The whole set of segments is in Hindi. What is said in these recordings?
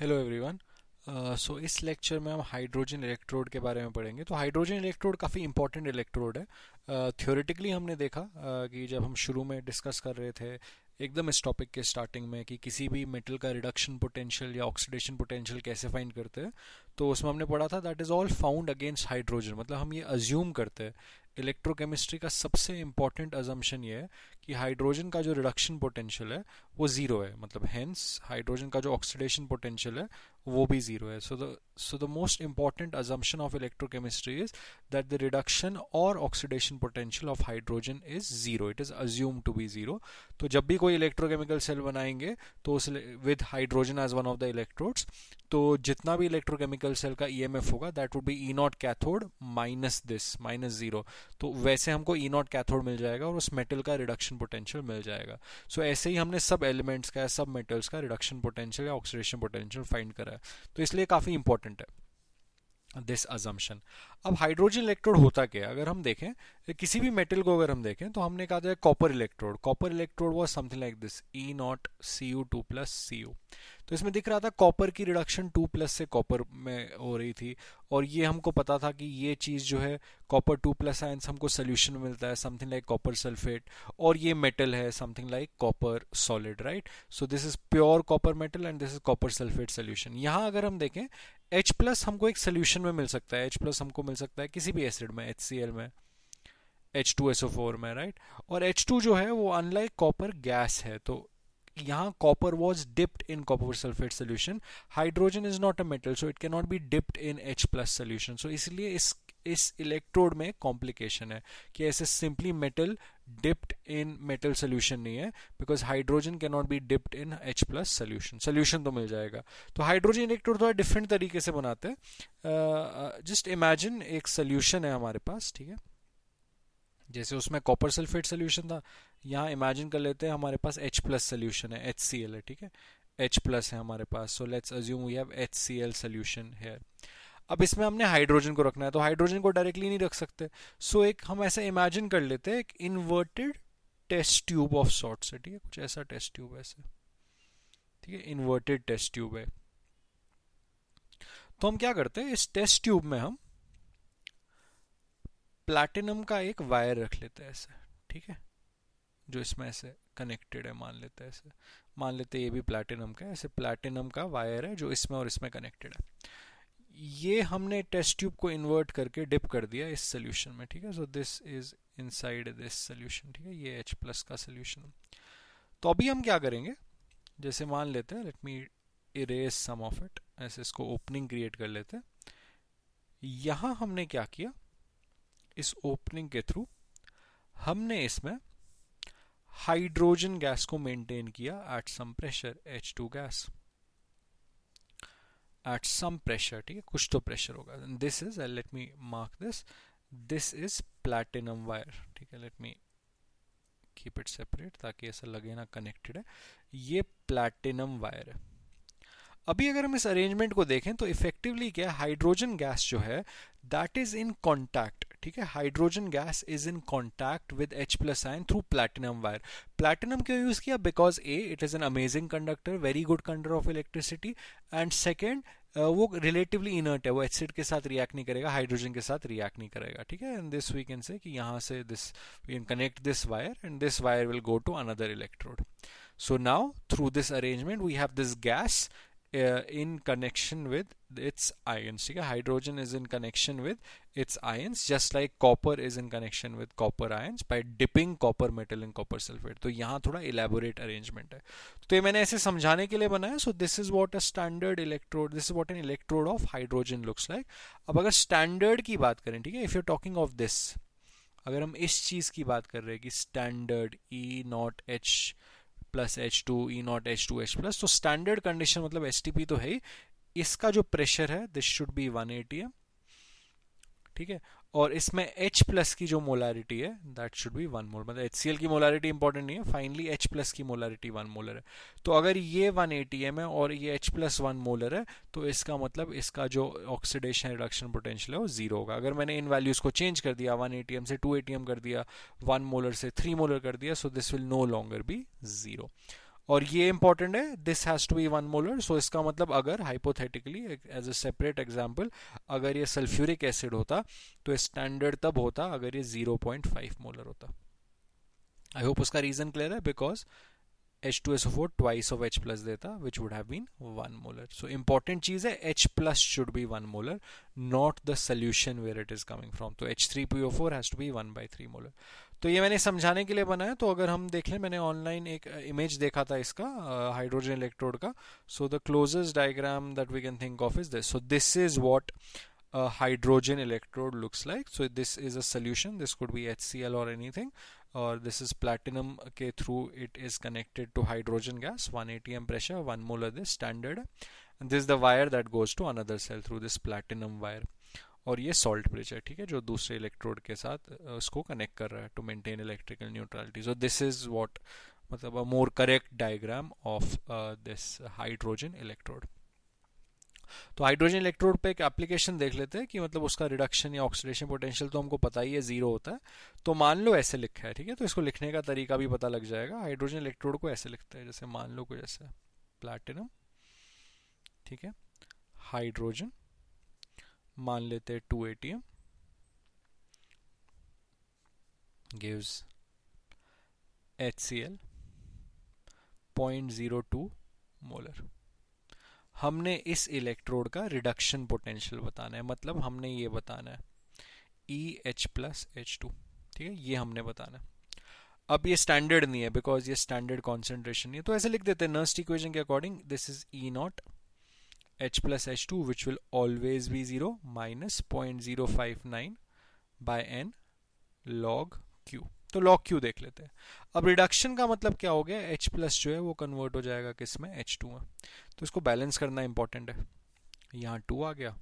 Hello everyone. सो इस लेक्चर में हम हाइड्रोजन इलेक्ट्रोड के बारे में पढ़ेंगे। तो हाइड्रोजन इलेक्ट्रोड काफ़ी इंपॉर्टेंट इलेक्ट्रोड है। थ्योरेटिकली हमने देखा कि जब हम शुरू में डिस्कस कर रहे थे एकदम इस टॉपिक के स्टार्टिंग में कि किसी भी मेटल का रिडक्शन पोटेंशियल या ऑक्सीडेशन पोटेंशियल कैसे फाइंड करते हैं, तो उसमें हमने पढ़ा था that is all found against hydrogen. मतलब हम ये अज्यूम करते हैं, इलेक्ट्रोकेमिस्ट्री का सबसे इंपॉर्टेंट अजम्पशन ये है कि हाइड्रोजन का जो रिडक्शन पोटेंशियल है वो ज़ीरो है। मतलब हेंस हाइड्रोजन का जो ऑक्सीडेशन पोटेंशियल है वो भी ज़ीरो है। So the most important assumption of electrochemistry is that the reduction और oxidation potential of hydrogen is zero, it is assume to be zero. तो जब भी कोई इलेक्ट्रोकेमिकल सेल बनाएंगे तो उस with hydrogen as one of the electrodes, तो जितना भी इलेक्ट्रोकेमिकल सेल का ईएमएफ होगा that would be E nought cathode minus this minus zero. तो वैसे हमको ई नॉट कैथोड मिल जाएगा और उस मेटल का रिडक्शन पोटेंशियल मिल जाएगा। सो ऐसे ही हमने सब एलिमेंट्स का, सब मेटल्स का रिडक्शन पोटेंशियल या ऑक्सीडेशन पोटेंशियल फाइंड करा है। तो इसलिए काफ़ी इंपॉर्टेंट है दिस अजम्पशन। अब हाइड्रोजन इलेक्ट्रोड होता क्या है अगर हम देखें, किसी भी मेटल को अगर हम देखें तो हमने कहा था copper electrode. Copper electrode was something like this, E naught C U two plus C U. तो इसमें दिख रहा था कॉपर की रिडक्शन 2 प्लस से कॉपर में हो रही थी, और ये हमको पता था कि ये चीज़ जो है कॉपर 2 प्लस आयंस हमको सोल्यूशन मिलता है समथिंग लाइक कॉपर सल्फेट, और ये मेटल है something like copper solid, right. So this is pure copper metal and this is copper sulphate solution. यहाँ अगर हम देखें H प्लस हमको एक सोल्यूशन में मिल सकता है, H प्लस हमको मिल सकता है किसी भी एसिड में, HCl में, H2SO4 में, राइट। और H2 जो है वो अनलाइक कॉपर गैस है, तो यहाँ copper was dipped in copper sulphate solution. Hydrogen is not a metal so it can not be dipped in H plus solution. So इसलिए इस इलेक्ट्रोड में कॉम्प्लिकेशन है कि ऐसे simply metal dipped in metal solution नहीं है, because hydrogen can not be dipped in H plus solution. Solution तो मिल जाएगा। तो हाइड्रोजन इलेक्ट्रोड थोड़ा डिफरेंट तरीके से बनाते हैं। जस्ट इमेजिन एक सोल्यूशन है हमारे पास, ठीक है, जैसे उसमें कॉपर सल्फेट सोल्यूशन था, यहाँ इमेजिन कर लेते हैं हमारे पास H प्लस सोल्यूशन है, HCl है, ठीक है, H प्लस है हमारे पास। So let's assume we have HCl solution है। अब इसमें हमने हाइड्रोजन को रखना है, तो हाइड्रोजन को डायरेक्टली नहीं रख सकते। सो एक हम ऐसे इमेजिन कर लेते हैं एक inverted test tube of sorts है, ठीक है, कुछ ऐसा टेस्ट ट्यूब ऐसे, ठीक है, इन्वर्टेड टेस्ट ट्यूब है। तो हम क्या करते हैं, इस टेस्ट ट्यूब में हम प्लैटिनम का एक वायर रख लेते हैं ऐसे, ठीक है, जो इसमें ऐसे कनेक्टेड है। मान लेते हैं ऐसे, मान लेते हैं ये भी प्लैटिनम का है, ऐसे प्लैटिनम का वायर है जो इसमें और इसमें कनेक्टेड है। ये हमने टेस्ट ट्यूब को इन्वर्ट करके डिप कर दिया इस सोल्यूशन में, ठीक है। सो this is inside this solution, ठीक है, ये H प्लस का सोल्यूशन। तो अभी हम क्या करेंगे, जैसे मान लेते हैं, let me erase some of it, ऐसे इसको ओपनिंग क्रिएट कर लेते हैं। यहां हमने क्या किया, इस ओपनिंग के थ्रू हमने इसमें हाइड्रोजन गैस को मेंटेन किया at some pressure, H2 gas at some pressure, ठीक है, कुछ तो प्रेशर होगा। This is, let me mark this is platinum wire, ठीक है, let me keep it separate ताकि ऐसा लगे ना कनेक्टेड है। ये प्लैटिनम वायर है। अभी अगर हम इस अरेंजमेंट को देखें तो इफेक्टिवली क्या है, हाइड्रोजन गैस जो है दैट इज इन कॉन्टैक्ट, ठीक है, hydrogen gas is in contact with H plus ion through platinum wire. Platinum क्यों यूज किया, because A it is an amazing conductor, very good conductor of electricity, and second वो रिलेटिवली इनर्ट है, वो एसिड के साथ रिएक्ट नहीं करेगा, हाइड्रोजन के साथ रिएक्ट नहीं करेगा, ठीक है। And this we can say कि यहाँ से this we can connect this wire and this wire will go to another electrode. So now through this arrangement we have this gas in connection with its ions, ठीक है, hydrogen is in connection with its ions just like copper is in connection with copper ions by dipping copper metal in copper sulfate। तो यहाँ थोड़ा elaborate arrangement है, तो ये मैंने ऐसे समझाने के लिए बनाया। So this is what a standard electrode, this is what an electrode of hydrogen looks like। अब अगर standard की बात करें, ठीक है, if you're talking of this, अगर हम इस चीज की बात कर रहे हैं कि standard E not H plus H2 E not H2 H plus, तो स्टैंडर्ड कंडीशन मतलब STP तो है ही, इसका जो प्रेशर है दिस शुड बी 1 atm, ठीक है, और इसमें H प्लस की जो मोलारिटी है दैट शुड बी 1 मोल। मतलब HCl की मोलारिटी इंपॉर्टेंट नहीं है, फाइनली H प्लस की मोलारिटी 1 मोलर है। तो अगर ये 1 atm है और ये H प्लस 1 मोलर है, तो इसका मतलब इसका जो ऑक्सीडेशन रिडक्शन पोटेंशियल है वो जीरो होगा। अगर मैंने इन वैल्यूज को चेंज कर दिया, 1 atm से 2 atm कर दिया, 1 मोलर से 3 मोलर कर दिया, so this will no longer be zero. और ये इंपॉर्टेंट है, this has to be 1 molar. So इसका मतलब अगर hypothetically as a separate example अगर ये सल्फ्यूरिक एसिड होता तो स्टैंडर्ड तब होता अगर ये 0.5 मोलर होता। आई होप उसका रीजन क्लियर है, because H2SO4 twice of H plus देता, which would have been 1 molar. So important चीज है H plus should be 1 molar, not the solution where it is coming from. तो H3PO4 has to be 1 by 3 molar. तो ये मैंने समझाने के लिए बनाया। तो अगर हम देख लें, मैंने ऑनलाइन एक इमेज देखा था इसका हाइड्रोजन इलेक्ट्रोड का। So the closest diagram that we can think of is this. So this is what a hydrogen electrode looks like. So this is a solution, this could be HCl or anything, or this is platinum के through it is connected to hydrogen gas, 1 atm pressure, 1 molar this standard, and this is the wire that goes to another cell through this platinum wire, और ये salt bridge है, ठीक है, जो दूसरे इलेक्ट्रोड के साथ उसको कनेक्ट कर रहा है to maintain electrical neutrality. So this is what मतलब a more correct diagram of this hydrogen electrode. तो हाइड्रोजन इलेक्ट्रोड पे एक एप्लीकेशन देख लेते हैं कि मतलब उसका रिडक्शन या ऑक्सीडेशन पोटेंशियल तो हमको पता ही है, जीरो होता है। तो मान लो ऐसे लिखा है, ठीक है, तो इसको लिखने का तरीका भी पता लग जाएगा। हाइड्रोजन इलेक्ट्रोड को ऐसे लिखते हैं, जैसे मान लो कुछ ऐसे प्लैटिनम, ठीक है, हाइड्रोजन मान लेते हैं 2 ATM गिव्स HCl 0.02 मोलर। हमने इस इलेक्ट्रोड का रिडक्शन पोटेंशियल बताना है, मतलब हमने ये बताना है EH plus H2, ठीक है, ये हमने बताना है। अब ये स्टैंडर्ड नहीं है बिकॉज ये स्टैंडर्ड कॉन्सेंट्रेशन नहीं है, तो ऐसे लिख देते हैं नर्स्ट इक्वेशन के according, this is E0 H plus H2 which will always be 0 minus 0.059 by n log Q। तो log Q देख लेते हैं। अब रिडक्शन का मतलब क्या हो गया, H प्लस जो है वो कन्वर्ट हो जाएगा किस में, H2 में। तो इसको बैलेंस करना इंपॉर्टेंट है। यहाँ 2 आ गया,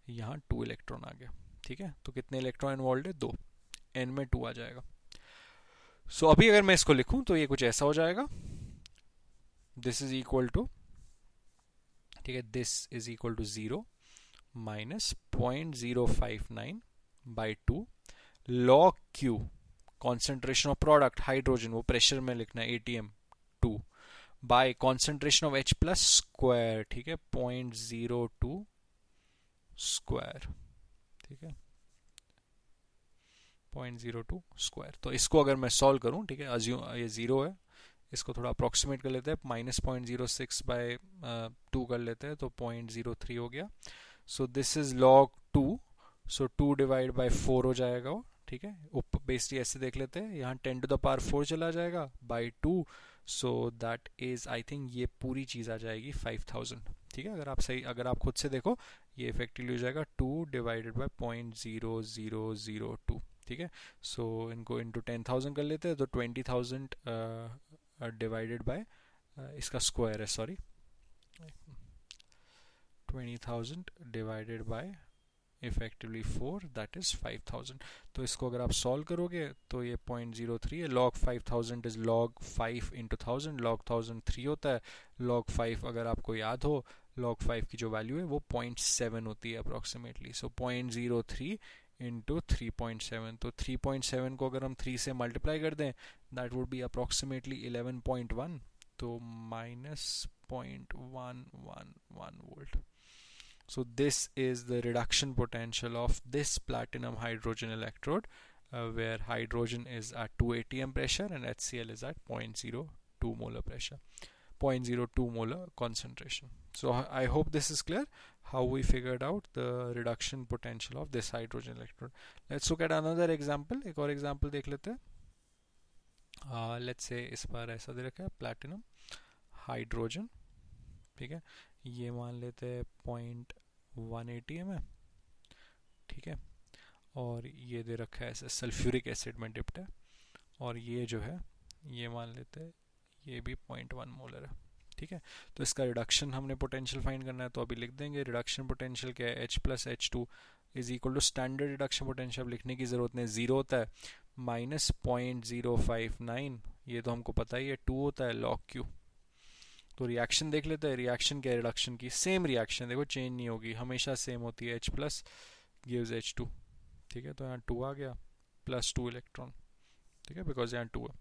यहाँ 2 इलेक्ट्रॉन आ गया, ठीक है, तो कितने इलेक्ट्रॉन इन्वॉल्व है, 2, n में 2 आ जाएगा। सो अभी अगर मैं इसको लिखूं तो ये कुछ ऐसा हो जाएगा, दिस इज इक्वल टू, ठीक है, this is equal to 0 minus 0.059 by 2 log Q, concentration of product hydrogen, वो प्रेशर में लिखना है ATM 2, by concentration of H plus square, ठीक है, 0.02 स्क्वायर, ठीक है, 0.02 स्क्वायर। तो इसको अगर मैं सॉल्व करूं, ठीक है, अज्यूम ये 0 है, इसको थोड़ा अप्रोक्सीमेट कर लेते हैं, माइनस 0.06 बाय 2 कर लेते हैं, तो 0.03 हो गया। सो this is log 2, so 2 divide by 4 हो जाएगा वो, ठीक है, बेसिकली ऐसे देख लेते हैं, यहाँ 10 to the power 4 चला जाएगा by 2, so that is I think ये पूरी चीज आ जाएगी 5000, ठीक है, अगर आप सही, अगर आप खुद से देखो ये इफेक्टिवली हो जाएगा 2 डिवाइडेड बाय 0.0002, ठीक है। सो इनको इंटू 10,000 कर लेते हैं, तो 20,000 डिवाइडेड बाय इसका स्क्वायर है, sorry, 20,000 divided by effectively 4, that is 5000। तो इसको अगर आप सॉल्व करोगे तो ये 0.03 है, log 5000 is log 5 into 1000, log 1000 3 होता है, log 5 अगर आपको याद हो, log 5 की जो वैल्यू है वो 0.7 होती है अप्रोक्सीमेटली। सो 0.03 इंटू 3.7, तो 3.7 को अगर हम 3 से मल्टीप्लाई कर दें, दैट वुड बी अप्रोक्सीमेटली 11.1, तो minus 0.111 volt. So this is the reduction potential of this platinum hydrogen electrode, where hydrogen is at 2 atm pressure and HCl is at 0.02 molar pressure, 0.02 molar concentration. So I hope this is clear how we figured out the reduction potential of this hydrogen electrode. Let's look at another example. एक और example देख लेते हैं। Let's say इस बार ऐसा दे रखा है platinum hydrogen, ठीक है, ये मान लेते हैं 0.1 ATM है, ठीक है, और ये दे रखा है ऐसे सल्फ्यूरिक एसिड में डिप्ट है, और ये जो है ये मान लेते हैं ये भी 0.1 मोलर है, ठीक है। तो इसका रिडक्शन हमने पोटेंशियल फाइंड करना है, तो अभी लिख देंगे रिडक्शन पोटेंशियल क्या है, H plus H2 is equal to standard reduction potential, लिखने की जरूरत नहीं, 0 होता है, माइनस 0.059, ये तो हमको पता ही है, 2 होता है, log Q। तो रिएक्शन देख लेते हैं, रिएक्शन क्या है रिडक्शन की, सेम रिएक्शन देखो, चेंज नहीं होगी, हमेशा सेम होती है, H प्लस गिव्स H2, ठीक है, तो यहाँ 2 आ गया प्लस 2 इलेक्ट्रॉन, ठीक है, बिकॉज यहाँ 2 है,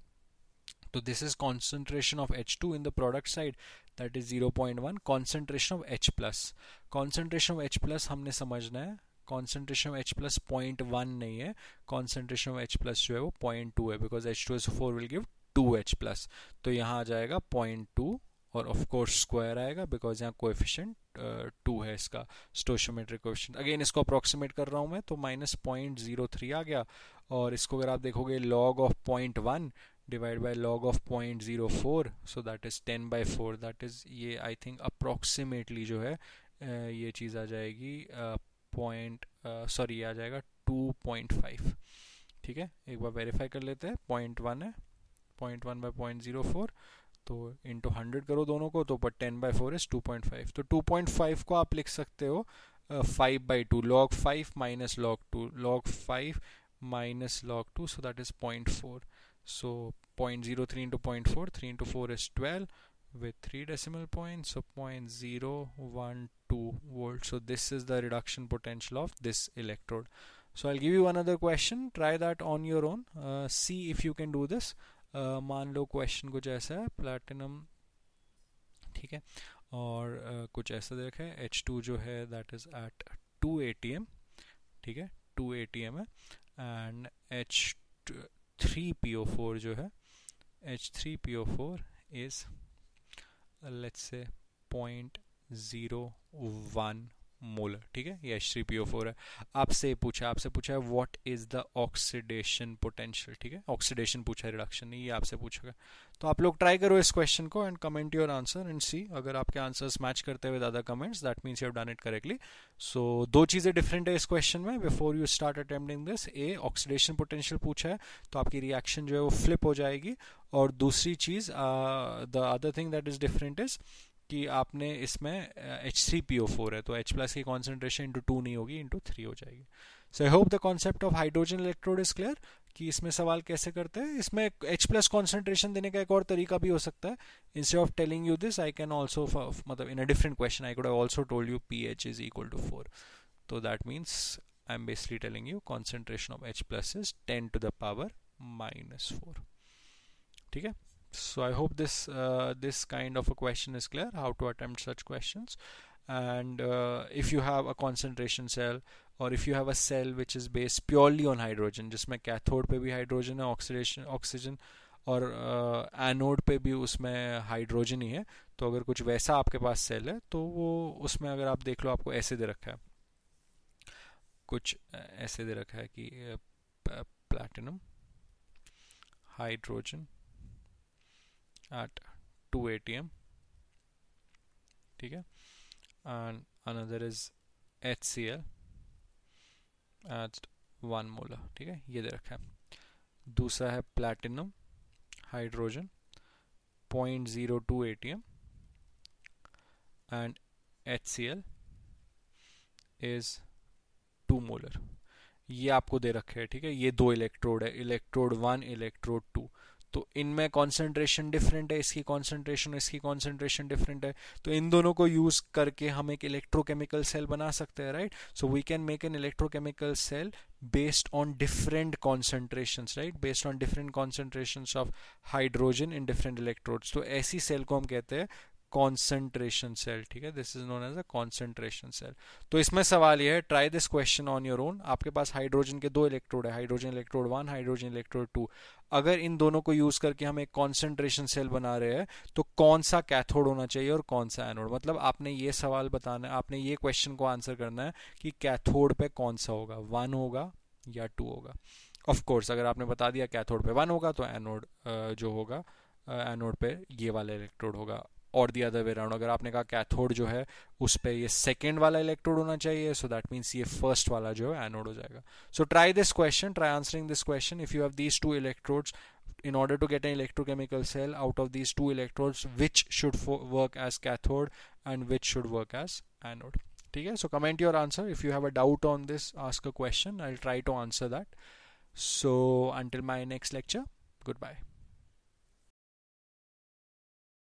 तो this is concentration of H2 in the product side, that is 0.1. Concentration of H plus, concentration of H plus हमने समझना है, कॉन्सेंट्रेशन ऑफ H प्लस 0.1 नहीं है, कॉन्सेंट्रेशन ऑफ H प्लस जो है वो 0.2 है, because H2SO4 will give 2H plus. तो यहाँ आ जाएगा 0.2 और ऑफ कोर्स स्क्वायर आएगा बिकॉज यहाँ कोएफिशिएंट 2 है इसका, स्टोइचियोमेट्रिक कोएफिशिएंट. अगेन इसको अप्रोक्सीमेट कर रहा हूँ मैं, तो -0.03 आ गया. और इसको अगर आप देखोगे log of 0.1 divide by log of 0.04, so that is 10/4. That is ये आई थिंक अप्रोक्सीमेटली जो है ये चीज़ आ जाएगी आ जाएगा 2.5. ठीक है, एक बार वेरीफाई कर लेते हैं. 0.1 है, 0.1/0.04, तो इंटू 100 करो दोनों को, तो 10/4 इज 2.5. तो 2.5 को आप लिख सकते हो 5/2, log 5 minus log 2, log 5 minus log 2, so that is 0.4. So 0.03 into 0.4, 3 into 4 is 12 with 3 decimal points, so 0.012 volts. So this is the reduction potential of this electrode. So I'll give you another question, try that on your own, see if you can do this. मान लो क्वेश्चन कुछ ऐसा है, प्लैटिनम, ठीक है, और कुछ ऐसा देखा है, H2 जो है दैट इज एट 2 ATM, ठीक है, 2 ATM है, एंड H3PO4 जो है, H3PO4 is let's say 0.01 molar. ठीक है, ये H3PO4 है. आपसे पूछा है what is the oxidation potential. ठीक है, ऑक्सीडेशन पूछा है, रिडक्शन नहीं, ये आपसे पूछेगा. तो आप लोग ट्राई करो इस क्वेश्चन को and comment your answer and see. अगर आपके आंसर्स मैच करते हुए other comments, that means you have done it correctly. So दो चीज़ें डिफरेंट है इस क्वेश्चन में. Before you start attempting this, oxidation potential पूछा है तो आपकी रिएक्शन जो है वो फ्लिप हो जाएगी. और दूसरी चीज़, the other thing that is different is कि आपने इसमें H3PO4 है, तो H प्लस की कॉन्सेंट्रेशन इंटू 2 नहीं होगी, इंटू 3 हो जाएगी. So I hope the concept of hydrogen electrode is clear, कि इसमें सवाल कैसे करते हैं. इसमें H प्लस कॉन्सेंट्रेशन देने का एक और तरीका भी हो सकता है. Instead of telling you this, I can also, मतलब in a different question I could have also told you pH is equal to 4. तो that means I am basically telling you concentration of H plus is 10 to the power -4. ठीक है. So I hope this kind of a question is clear, how to attempt such questions. And if you have a concentration cell, or if you have a cell which is based purely on hydrogen, जिसमें कैथोड पे भी हाइड्रोजन है, ऑक्सीजन, और एनोड पे भी उसमें हाइड्रोजन ही है, तो अगर कुछ वैसा आपके पास सेल है तो वो उसमें अगर आप देख लो, आपको ऐसे दे रखा है, कुछ ऐसे दे रखा है कि प्लैटिनम, हाइड्रोजन at 2 ATM, ठीक है, and another is HCl at 1 molar. ठीक है, ये दे रखा है. दूसरा है platinum, hydrogen 0.02 ATM and HCl is 2 molar. ये आपको दे रखे है. ठीक है, ये दो इलेक्ट्रोड है, इलेक्ट्रोड 1, इलेक्ट्रोड 2. तो इनमें कॉन्सेंट्रेशन डिफरेंट है, इसकी कॉन्सेंट्रेशन डिफरेंट है, तो इन दोनों को यूज करके हम एक इलेक्ट्रोकेमिकल सेल बना सकते हैं, right. So we can make an electrochemical cell based on different concentrations, right, based on different concentrations of hydrogen in different electrodes. तो ऐसी सेल को हम कहते हैं कॉन्सेंट्रेशन सेल. ठीक है, this is known as a concentration cell. तो इसमें सवाल यह है, try this question on your own. आपके पास हाइड्रोजन के दो इलेक्ट्रोड है, हाइड्रोजन इलेक्ट्रोड 1, हाइड्रोजन इलेक्ट्रोड 2. अगर इन दोनों को यूज करके हम एक कॉन्सेंट्रेशन सेल बना रहे हैं, तो कौन सा कैथोड होना चाहिए और कौन सा एनोड. मतलब आपने ये सवाल बताना है, आपने ये क्वेश्चन को आंसर करना है कि कैथोड पे कौन सा होगा, 1 होगा या 2 होगा. ऑफ कोर्स अगर आपने बता दिया कैथोड पे 1 होगा, तो एनोड जो होगा, एनोड पे ये वाला इलेक्ट्रोड होगा. और दी अदर वे राउंड, अगर आपने कहा कैथोड जो है उस पे ये सेकेंड वाला इलेक्ट्रोड होना चाहिए, सो दैट मीन्स ये फर्स्ट वाला जो है एनोड हो जाएगा. So try this question, try answering this question. If you have these two electrodes, in order to get an electrochemical cell out of these two electrodes, which should work as cathode and which should work as anode. ठीक है, so comment your answer. If you have a doubt on this, ask a question. I'll try to answer that. So until my next lecture, goodbye.